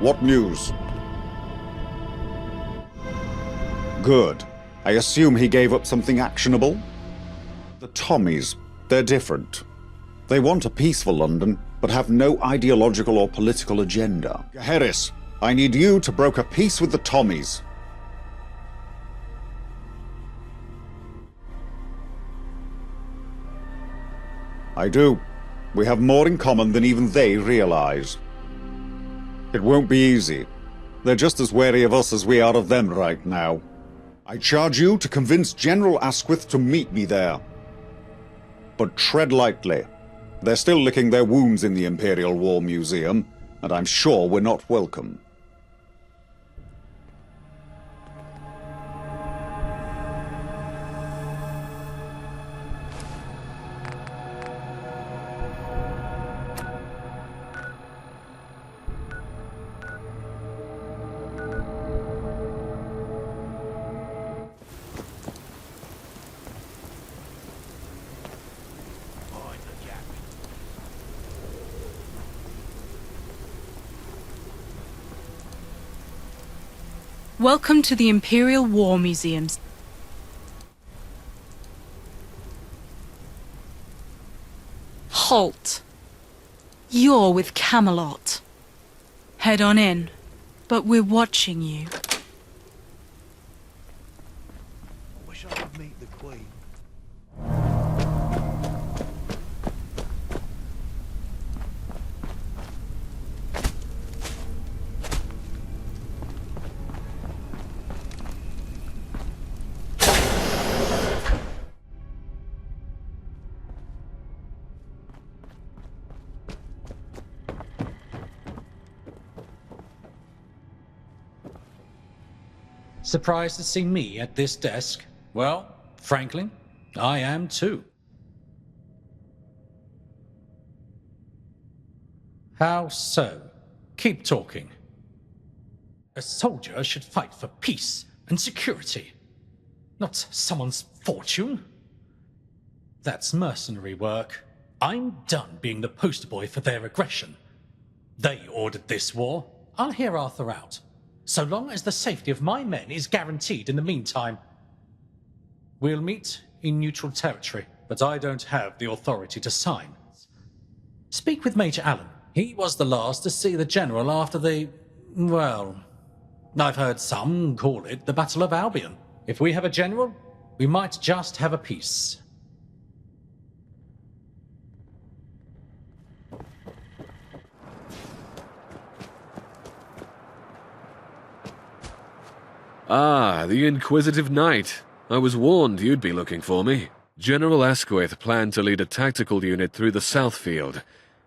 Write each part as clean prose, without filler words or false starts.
What news? Good. I assume he gave up something actionable? The Tommies, they're different. They want a peaceful London, but have no ideological or political agenda. Harris, I need you to broker peace with the Tommies. I do. We have more in common than even they realize. It won't be easy. They're just as wary of us as we are of them right now. I charge you to convince General Asquith to meet me there. But tread lightly. They're still licking their wounds in the Imperial War Museum, and I'm sure we're not welcome. Welcome to the Imperial War Museums. Halt. You're with Camelot. Head on in, but we're watching you. Wish I could meet the Queen. Surprised to see me at this desk? Well, frankly, I am too. How so? Keep talking. A soldier should fight for peace and security, not someone's fortune. That's mercenary work. I'm done being the poster boy for their aggression. They ordered this war. I'll hear Arthur out. So long as the safety of my men is guaranteed in the meantime. We'll meet in neutral territory, but I don't have the authority to sign. Speak with Major Allen. He was the last to see the General after the... well, I've heard some call it the Battle of Albion. If we have a General, we might just have a peace. Ah, the Inquisitive Knight. I was warned you'd be looking for me. General Asquith planned to lead a tactical unit through the Southfield.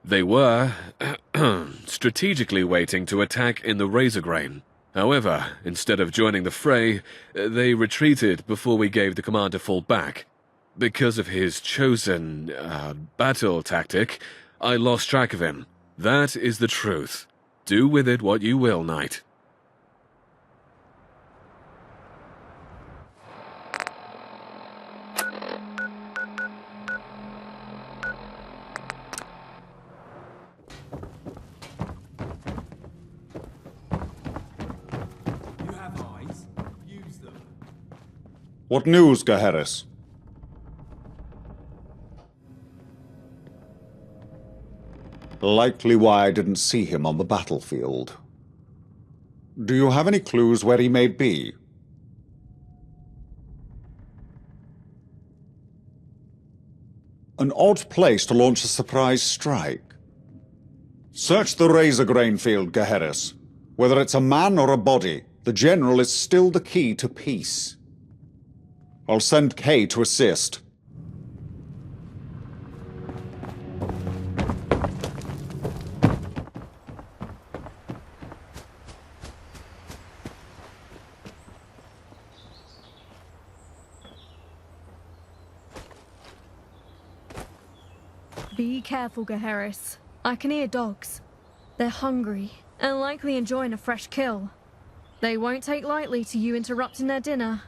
They were strategically waiting to attack in the Razorgrain. However, instead of joining the fray, they retreated before we gave the command to fall back. Because of his chosen battle tactic, I lost track of him. That is the truth. Do with it what you will, Knight. What news, Gaheris? Likely why I didn't see him on the battlefield. Do you have any clues where he may be? An odd place to launch a surprise strike. Search the Razorgrain field, Gaheris. Whether it's a man or a body, the General is still the key to peace. I'll send Kay to assist. Be careful, Gaheris. I can hear dogs. They're hungry and likely enjoying a fresh kill. They won't take lightly to you interrupting their dinner.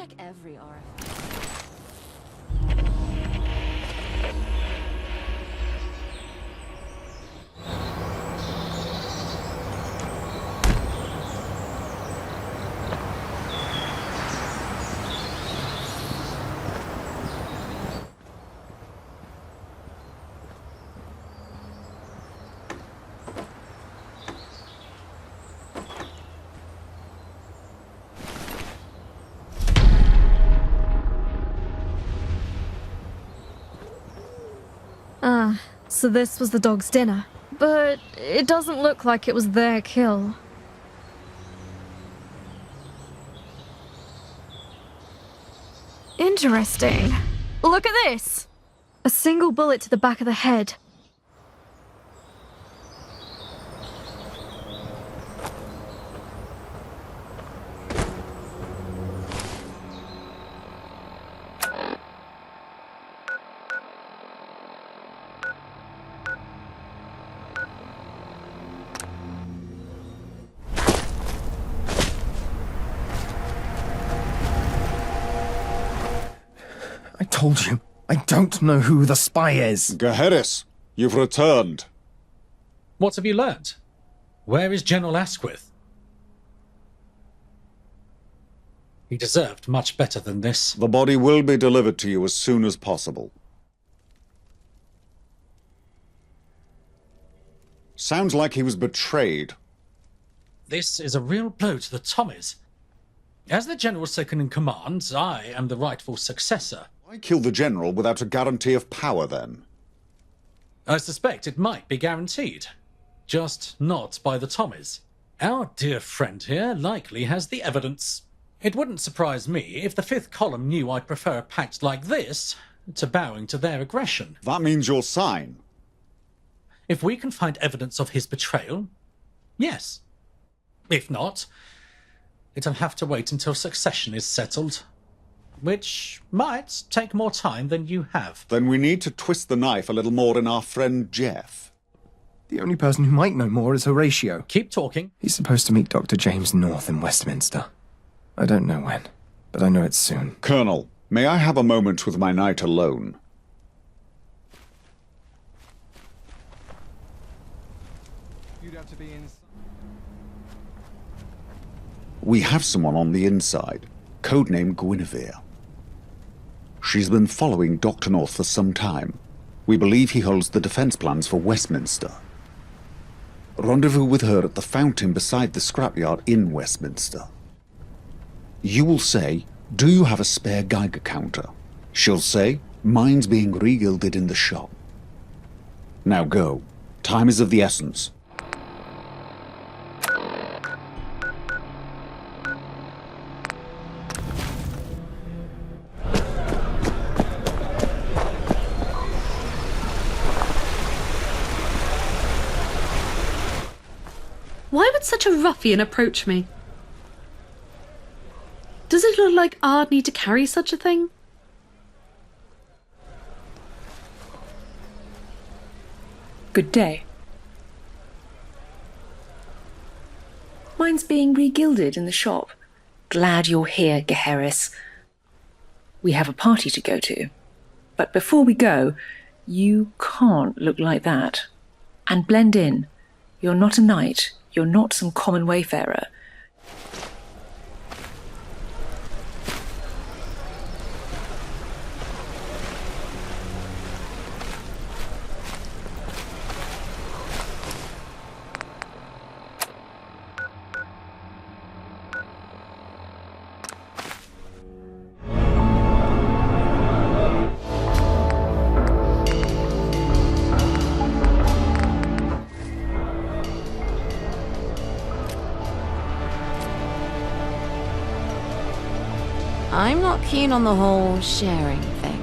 like every orifice. Ah, so this was the dog's dinner. But it doesn't look like it was their kill. Interesting. Look at this! A single bullet to the back of the head. I told you, I don't know who the spy is. Geheris, you've returned. What have you learned? Where is General Asquith? He deserved much better than this. The body will be delivered to you as soon as possible. Sounds like he was betrayed. This is a real blow to the Tommies. As the General second in command, I am the rightful successor. Why kill the General without a guarantee of power, then? I suspect it might be guaranteed. Just not by the Tommies. Our dear friend here likely has the evidence. It wouldn't surprise me if the Fifth Column knew I'd prefer a pact like this to bowing to their aggression. That means you'll sign. If we can find evidence of his betrayal, yes. If not, it'll have to wait until succession is settled. Which might take more time than you have. Then we need to twist the knife a little more in our friend Jeff. The only person who might know more is Horatio. Keep talking. He's supposed to meet Dr. James North in Westminster. I don't know when, but I know it's soon. Colonel, may I have a moment with my knight alone? You'd have to be in. We have someone on the inside, codenamed Guinevere. She's been following Dr. North for some time. We believe he holds the defense plans for Westminster. Rendezvous with her at the fountain beside the scrapyard in Westminster. You will say, do you have a spare Geiger counter? She'll say, mine's being regilded in the shop. Now go. Time is of the essence. Why would such a ruffian approach me? Does it look like I'd need to carry such a thing? Good day. Mine's being regilded in the shop. Glad you're here, Geheris. We have a party to go to. But before we go, you can't look like that. And blend in. You're not a knight. You're not some common wayfarer. I'm not keen on the whole sharing thing.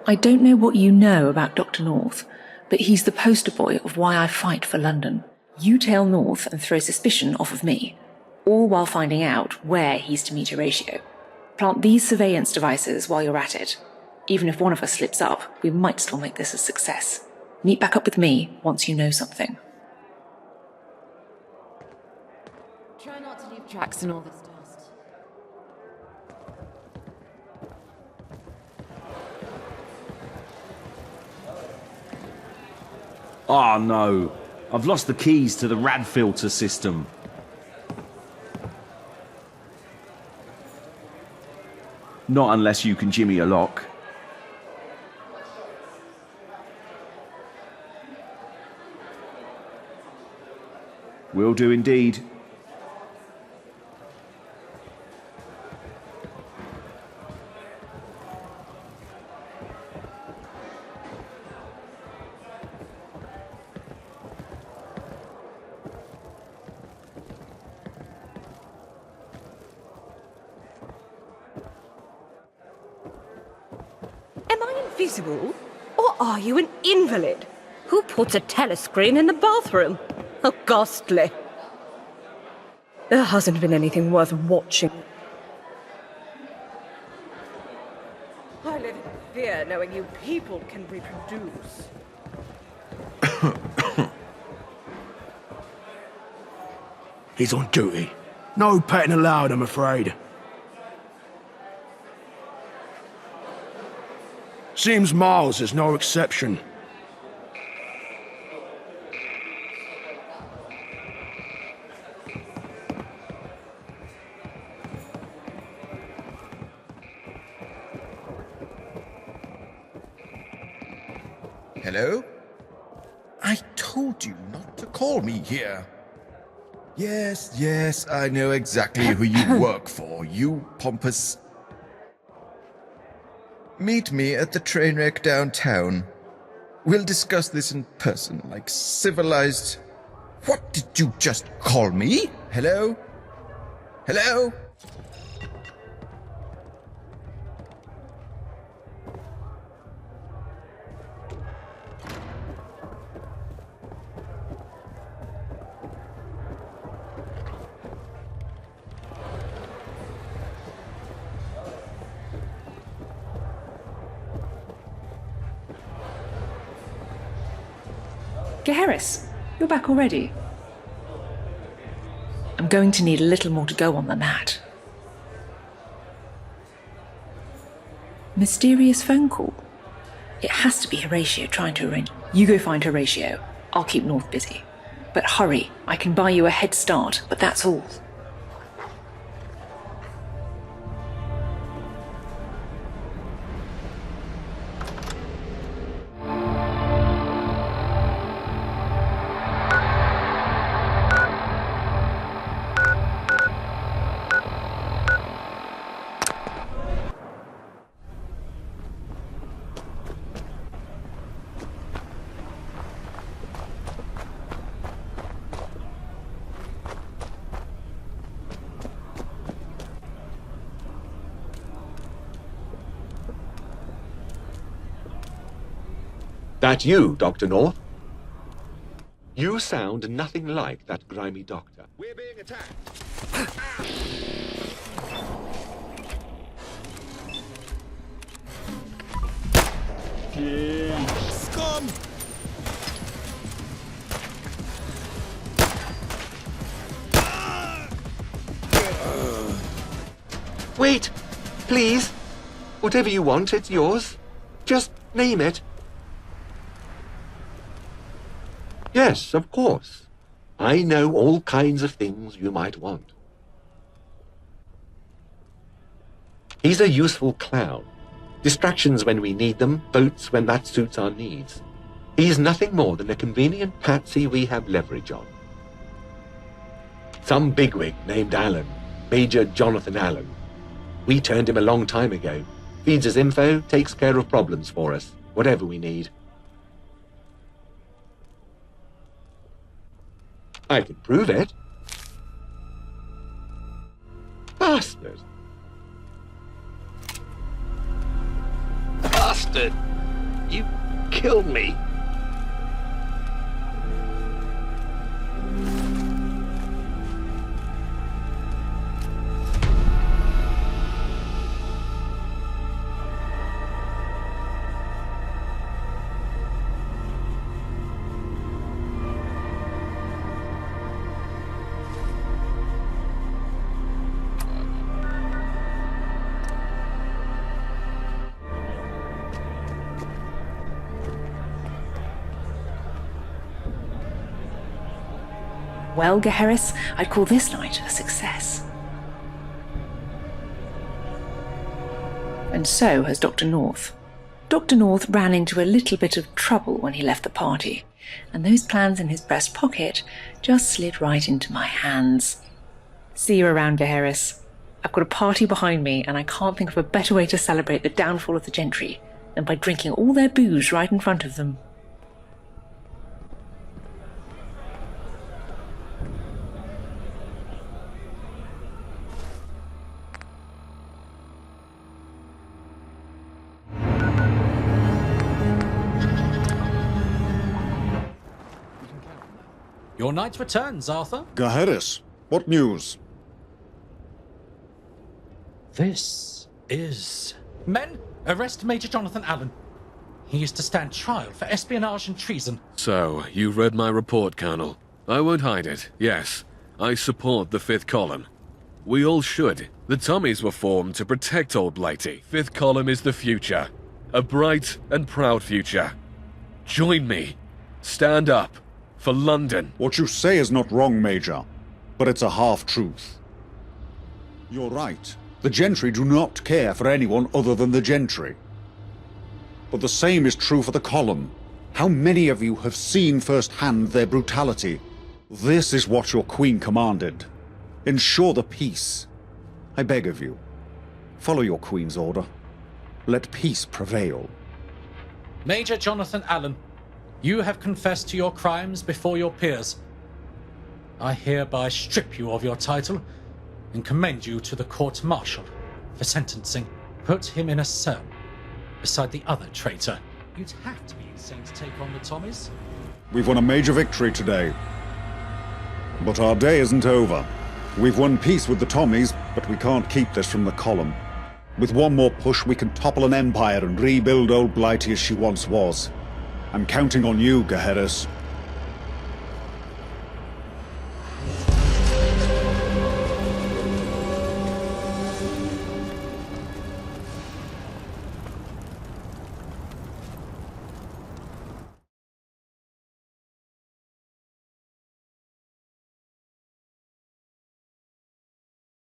I don't know what you know about Dr. North, but he's the poster boy of why I fight for London. You tail North and throw suspicion off of me, all while finding out where he's to meet Horatio. Plant these surveillance devices while you're at it. Even if one of us slips up, we might still make this a success. Meet back up with me once you know something. Try not to leave tracks in all this dust. Oh no, I've lost the keys to the rad filter system. Not unless you can jimmy a lock. Will do indeed. Am I invisible? Or are you an invalid? Who puts a telescreen in the bathroom? How ghastly. There hasn't been anything worth watching. I live in fear knowing you people can reproduce. He's on duty. No petting allowed, I'm afraid. Seems Miles is no exception. Hello? I told you not to call me here. Yes, I know exactly who you work for, you pompous... Meet me at the train wreck downtown. We'll discuss this in person, like civilized... What did you just call me? Hello? Hello? Harris, you're back already. I'm going to need a little more to go on than that. Mysterious phone call. It has to be Horatio trying to arrange. You go find Horatio. I'll keep North busy. But hurry, I can buy you a head start, but that's all. That you, Dr. North? You sound nothing like that grimy doctor. We're being attacked. Scum! Wait! Please! Whatever you want, it's yours. Just name it. Yes, of course. I know all kinds of things you might want. He's a useful clown. Distractions when we need them, boats when that suits our needs. He's nothing more than a convenient patsy we have leverage on. Some bigwig named Allen, Major Jonathan Allen. We turned him a long time ago. Feeds us info, takes care of problems for us, whatever we need. I can prove it. Bastard! Bastard! Well, Gaheris, I'd call this night a success. And so has Dr. North. Dr. North ran into a little bit of trouble when he left the party, and those plans in his breast pocket just slid right into my hands. See you around, Gaheris. I've got a party behind me, and I can't think of a better way to celebrate the downfall of the gentry than by drinking all their booze right in front of them. Your knight returns, Arthur. Gaheris, what news? This is... Men, arrest Major Jonathan Allen. He is to stand trial for espionage and treason. So, you've read my report, Colonel. I won't hide it. Yes, I support the Fifth Column. We all should. The Tommies were formed to protect Old Blighty. Fifth Column is the future. A bright and proud future. Join me. Stand up. For London. What you say is not wrong, Major, but it's a half-truth. You're right. The gentry do not care for anyone other than the gentry. But the same is true for the column. How many of you have seen firsthand their brutality? This is what your queen commanded. Ensure the peace. I beg of you. Follow your queen's order. Let peace prevail. Major Jonathan Allen, you have confessed to your crimes before your peers. I hereby strip you of your title and commend you to the court-martial for sentencing. Put him in a cell beside the other traitor. You'd have to be insane to take on the Tommies. We've won a major victory today. But our day isn't over. We've won peace with the Tommies, but we can't keep this from the column. With one more push, we can topple an empire and rebuild Old Blighty as she once was. I'm counting on you, Gaheris.